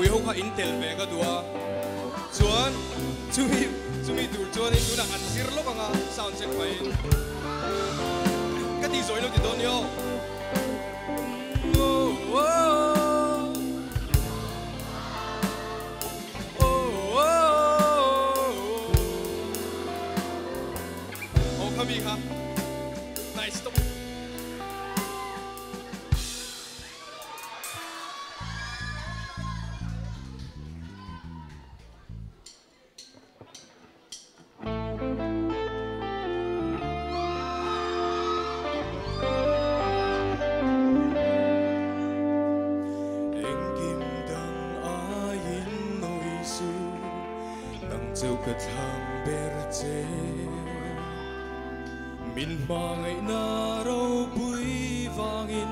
bùi hốc in tel về cái đùa chuan chumi tur chuan in tuna an sir lo banga sound check phải cái tí rồi nó thì đón nhau Kami ha, nice stop. Min mangai na rau bui vangin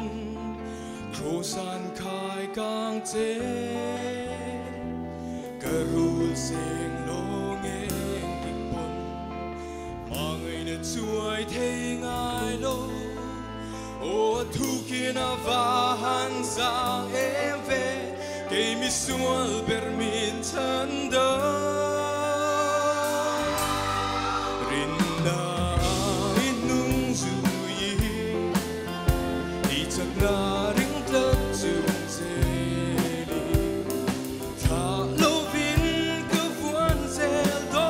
krosan khai kang che karul seng lo ngeng dipon mangai na chuai thei ngai lo o thu kina va han sang em ve ke mi sual ber min chan da na ring tlat chung zeli tha lo vin ka vuan zel do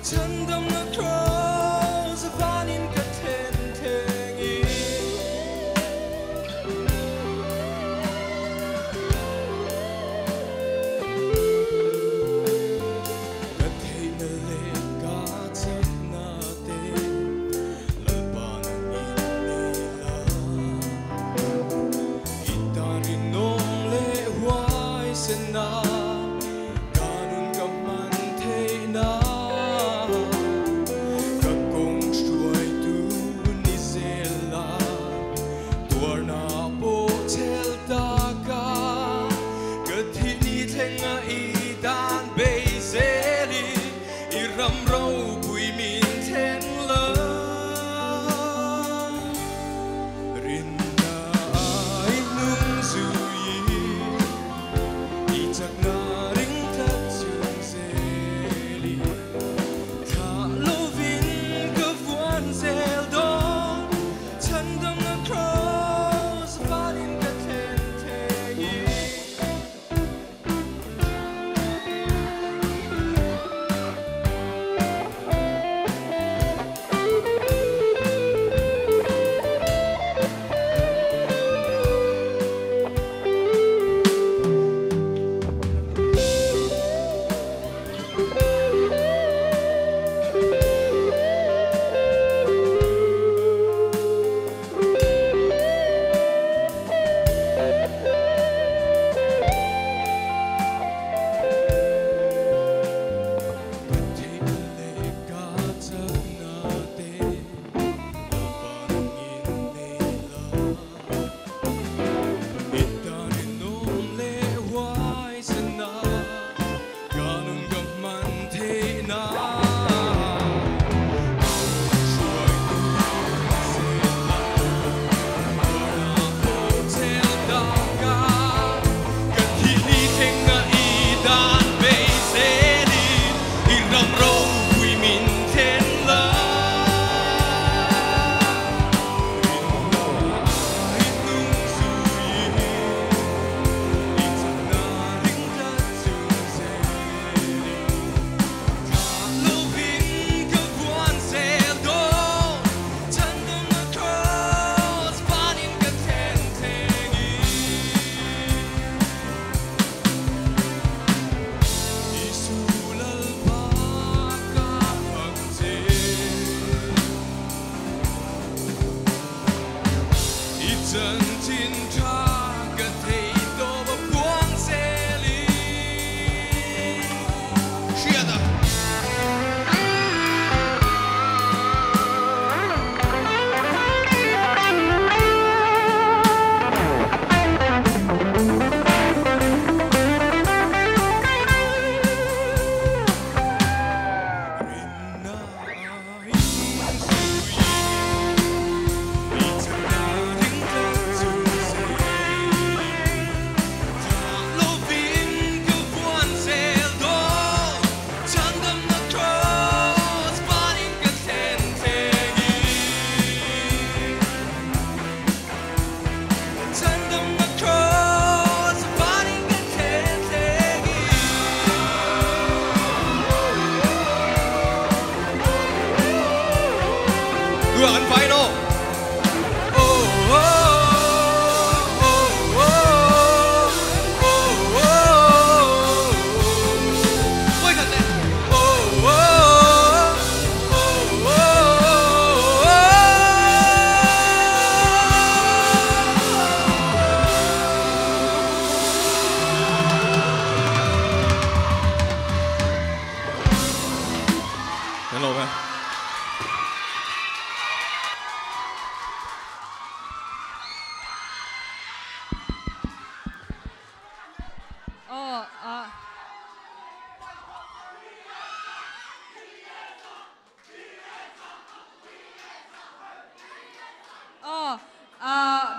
chan dam na cross vanin ka ten tengi ka thei na le ka chet na te na kanun ka man thei na ka kong shuai tu ni zela tor na po chel ta ka thi ni thenga I dan be zeli I ram ro bui min ten la rin na ai nung zu yi chắc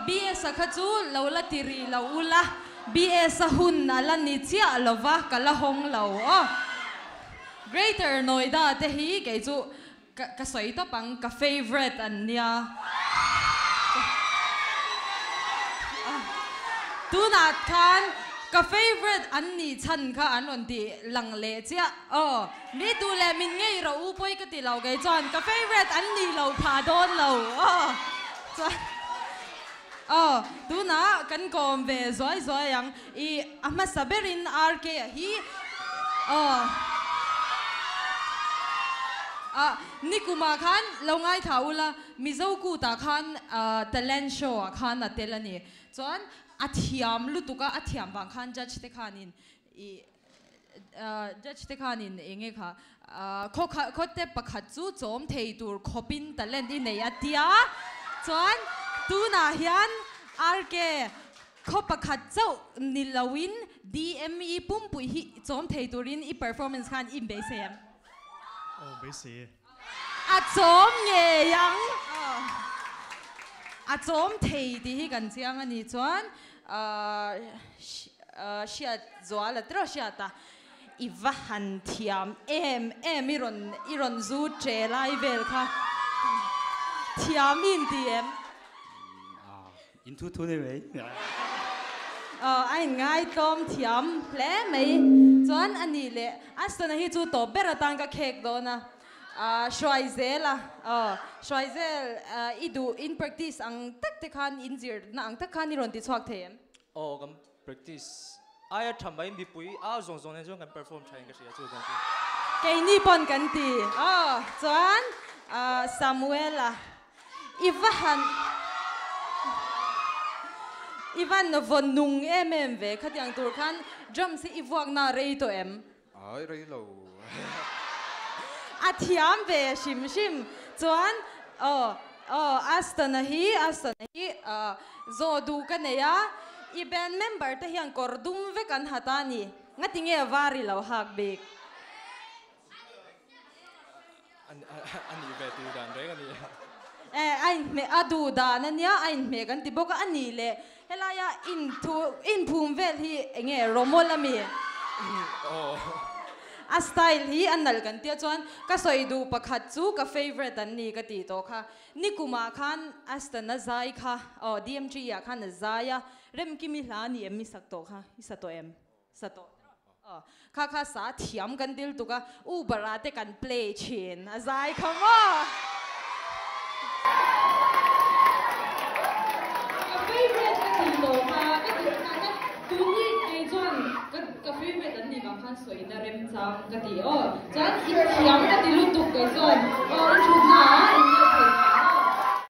BS khaju lola tiri loula BS hun ala ni chia lova kala hong lo Greater Noida te hi ke chu ka soi to pang ka favorite an nia tu na khan ka favorite an ni chan kha an on ti lang le chia mi tu le min ngei ro u poi ka ti lo ge chon ka favorite an ni lo pha don lo tu na kan kom ve zoi yang I ama saberin RK hi Nikuma khan longai thaula Mizo ku ta khan talent show khan atelani chon athiam lutuka athiam bang khan judge te khanin judge te khanin enge kha khote pakhat chu chom thei tur khopin talent in nei atia chon tu na hian RK khopakhat chau nilawin DME pumpui hi chom thei turin I performance khan in be sem be se chom nge yang chom thei ti hi kan chiang ani chuan shia zwala tro shia ta iwa han thiam iron zu che lai vel kha thiam in tiem into to the way ai ngai tom thiam hle mai chuan ani le asana hi chu to beratang ka khek do na Schweizela Schweizel idu in practice ang tak te khan injir na ang tak khan iron ti chwak them gam practice aya thambai mi pui zong zong ne jong kan perform thain ka sia chu kan ke ni pon kan ti chuan Samuela Ivan von nung ve khatiang tur khan drum si iwak na rei to em ai rei lo athiam ve shim chuan astana hi zo du kan ya I band member te hian kordum ve kan hatani ngatinge vari lo hak bek ani ve tu dan re ani ai me adu da na nia ai me kan ti boka ani le helaya in phum vel hi enge romolami a style hi anal kan tia chuan ka soidu pakhat chu ka favorite an ni ka ti to kha nikuma khan astana zai kha Dmti ya khan zaya rem kimi hla ni em mi sak to kha isato em sato kha sa thiam kan dil tu ka u barate kan play chin azai khama favorite ka ti to kha ka ti ka tu ni ai chuan ka favorite an ni bang khan soi na rem chang ka ti chan in thiam ka ti lu tu ka chuan in chuna in